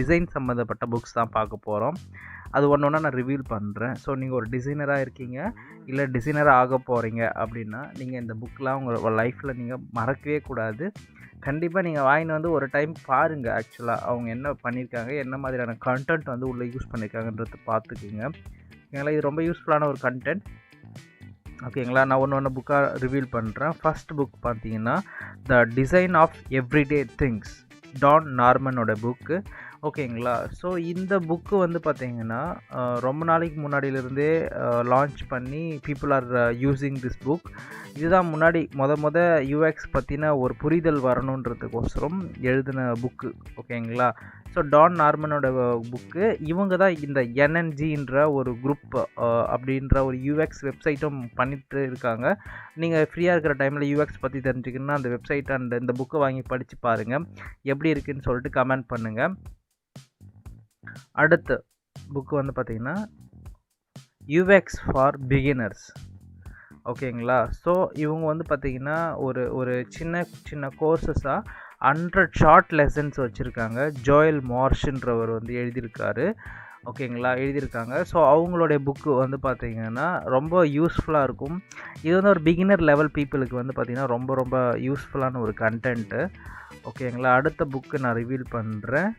Design சம்மந்தப்பட்ட books தான் பார்க்க போகிறோம். அது ஒன்று ஒன்றா நான் ரிவீல் பண்ணுறேன். ஸோ நீங்கள் ஒரு டிசைனராக இருக்கீங்க, இல்லை டிசைனராக ஆக போகிறீங்க அப்படின்னா நீங்கள் இந்த புக்கெலாம் உங்கள் லைஃப்பில் நீங்கள் மறக்கவே கூடாது. கண்டிப்பாக நீங்கள் வாங்கின்னு வந்து ஒரு டைம் பாருங்கள். ஆக்சுவலாக அவங்க என்ன பண்ணியிருக்காங்க, என்ன மாதிரியான கண்டென்ட் வந்து உள்ளே யூஸ் பண்ணியிருக்காங்கன்றத பார்த்துக்குங்க. ஓகேங்களா, இது ரொம்ப யூஸ்ஃபுல்லான ஒரு கண்டென்ட். ஓகேங்களா, நான் ஒன்று புக்காக ரிவீல் பண்ணுறேன். ஃபஸ்ட் புக் பார்த்தீங்கன்னா the design of everyday things, Don நார்மனோட புக்கு. ஓகேங்களா, ஸோ இந்த புக்கு வந்து பார்த்திங்கன்னா ரொம்ப நாளைக்கு முன்னாடியிலேருந்தே லான்ச் பண்ணி people are using this book. இதுதான் முன்னாடி யூஎக்ஸ் பற்றின ஒரு புரிதல் வரணுன்றதுக்கோசரம் எழுதின புக்கு. ஓகேங்களா, ஸோ டான் நார்மனோட புக்கு. இவங்க தான் இந்த என்என்ஜின்ற ஒரு குரூப் அப்படின்ற ஒரு யூஎக்ஸ் வெப்சைட்டும் பண்ணிட்டு இருக்காங்க. நீங்கள் ஃப்ரீயாக இருக்கிற டைமில் யூஎக்ஸ் பற்றி தெரிஞ்சுக்கணுன்னா அந்த வெப்சைட் அண்ட் இந்த புக்கை வாங்கி படித்து பாருங்கள், எப்படி இருக்குதுன்னு சொல்லிட்டு கமெண்ட் பண்ணுங்கள். அடுத்த புக்கு வந்து பார்த்திங்கன்னா யூஎக்ஸ் ஃபார் பிகினர்ஸ். ஓகேங்களா, ஸோ இவங்க வந்து பார்த்திங்கன்னா ஒரு சின்ன கோர்சஸாக 100 ஷார்ட் லெசன்ஸ் வச்சுருக்காங்க. ஜோயல் மார்ஷ்ன்றவர் வந்து எழுதியிருக்காரு. ஓகேங்களா, எழுதியிருக்காங்க. ஸோ அவங்களுடைய புக்கு வந்து பார்த்திங்கன்னா ரொம்ப யூஸ்ஃபுல்லாக இருக்கும். இது வந்து ஒரு பிகினர் லெவல் பீப்புளுக்கு வந்து பார்த்திங்கன்னா ரொம்ப யூஸ்ஃபுல்லான ஒரு கண்டென்ட்டு. ஓகேங்களா, அடுத்த புக்கு நான் ரிவீல் பண்ணுறேன்.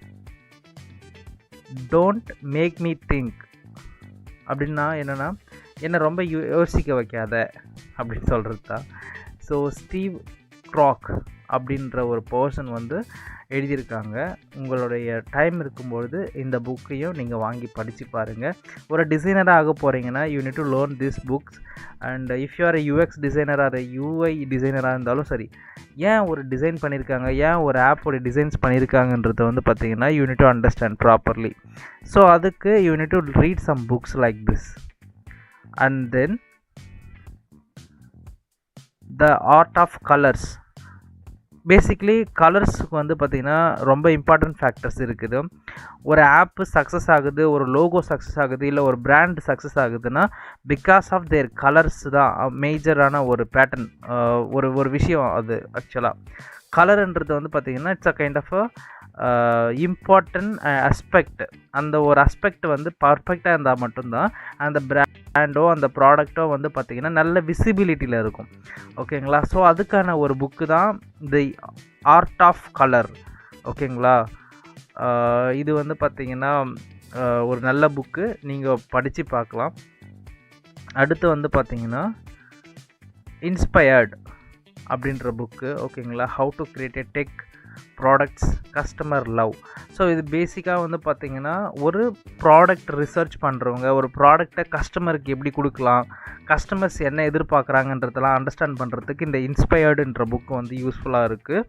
டோன்ட் மேக் மீ திங்க் அப்படின்னா என்னென்னா, என்னை ரொம்ப யோசிக்க வைக்காத அப்படின்னு சொல்கிறது தான். ஸோ ஸ்டீவ் க்ராக் அப்படின்ற ஒரு பர்சன் வந்து எழுதியிருக்காங்க. உங்களுடைய டைம் இருக்கும்பொழுது இந்த புக்கையும் நீங்கள் வாங்கி படித்து பாருங்கள். ஒரு டிசைனராக ஆக போகிறீங்கன்னா you need to learn this books. And if you are UX designer or UI டிசைனராக இருந்தாலும் சரி, ஏன் ஒரு டிசைன் பண்ணியிருக்காங்க, ஏன் ஒரு ஆப்போட டிசைன்ஸ் பண்ணியிருக்காங்கன்றத வந்து பார்த்திங்கன்னா you need to understand properly. So அதுக்கு you need to read some books like this. And then the art of colours. Basically கலர்ஸுக்கு வந்து பார்த்திங்கன்னா ரொம்ப இம்பார்ட்டன்ட் ஃபேக்டர்ஸ் இருக்குது. ஒரு ஆப்பு சக்ஸஸ் ஆகுது, ஒரு லோகோ சக்ஸஸ் ஆகுது, இல்லை ஒரு பிராண்ட் சக்ஸஸ் ஆகுதுன்னா பிகாஸ் ஆஃப் தேர் கலர்ஸ் தான் மேஜரான ஒரு பேட்டர்ன், ஒரு விஷயம். அது ஆக்சுவலாக கலருன்றது வந்து பார்த்திங்கன்னா it's a kind of important aspect. அந்த ஒரு அஸ்பெக்ட் வந்து பர்ஃபெக்டாக இருந்தால் மட்டும்தான் அந்த பிராண்டோ அந்த ப்ராடக்டோ வந்து பார்த்திங்கன்னா நல்ல விசிபிலிட்டியில் இருக்கும். ஓகேங்களா, ஸோ அதுக்கான ஒரு புக்கு தான் தி ஆர்ட் ஆஃப் கலர். ஓகேங்களா, இது வந்து பார்த்திங்கன்னா ஒரு நல்ல புக்கு, நீங்கள் படித்து பார்க்கலாம். அடுத்து வந்து பார்த்திங்கன்னா இன்ஸ்பயர்ட் அப்படின்ற புக்கு. ஓகேங்களா, how to create a tech products customer love. So இது பேசிக்காக வந்து பார்த்திங்கன்னா ஒரு ப்ராடக்ட் ரிசர்ச் பண்ணுறவங்க ஒரு ப்ராடக்டை கஸ்டமருக்கு எப்படி கொடுக்கலாம், கஸ்டமர்ஸ் என்ன எதிர்பார்க்குறாங்கன்றதெல்லாம் அண்டர்ஸ்டாண்ட் பண்ணுறதுக்கு இந்த இன்ஸ்பயர்டுன்ற புக்கு வந்து யூஸ்ஃபுல்லாக இருக்குது.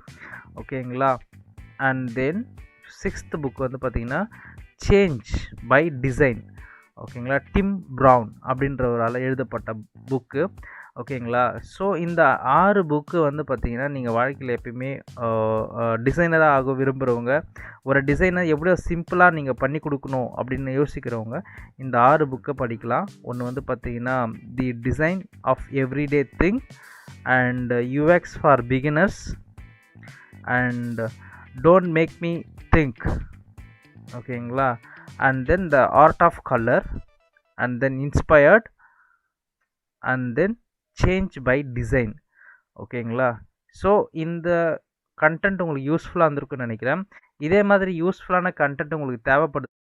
ஓகேங்களா, அண்ட் தென் 6th புக் வந்து பார்த்திங்கன்னா சேஞ்ச் பை டிசைன். ஓகேங்களா, டிம் ப்ரவுன் அப்படின்றவரால் எழுதப்பட்ட புக்கு. ஓகேங்களா, ஸோ இந்த 6 புக்கு வந்து பார்த்திங்கன்னா நீங்கள் வாழ்க்கையில் எப்பயுமே டிசைனராக ஆக விரும்புகிறவங்க, ஒரு டிசைனை எவ்வளோ சிம்பிளாக நீங்கள் பண்ணி கொடுக்கணும் அப்படின்னு யோசிக்கிறவங்க இந்த 6 புக்கை படிக்கலாம். ஒன்று வந்து பார்த்திங்கன்னா the design of everyday thing, and UX for beginners, and don't make me think. ஓகேங்களா, and then the art of colour, and then inspired, and then change by design. ஓகேங்களா, ஸோ இந்த கண்டென்ட் உங்களுக்கு யூஸ்ஃபுல்லாக இருந்திருக்குன்னு நினைக்கிறேன். இதே மாதிரி யூஸ்ஃபுல்லான கண்டென்ட் உங்களுக்கு தேவைப்படுது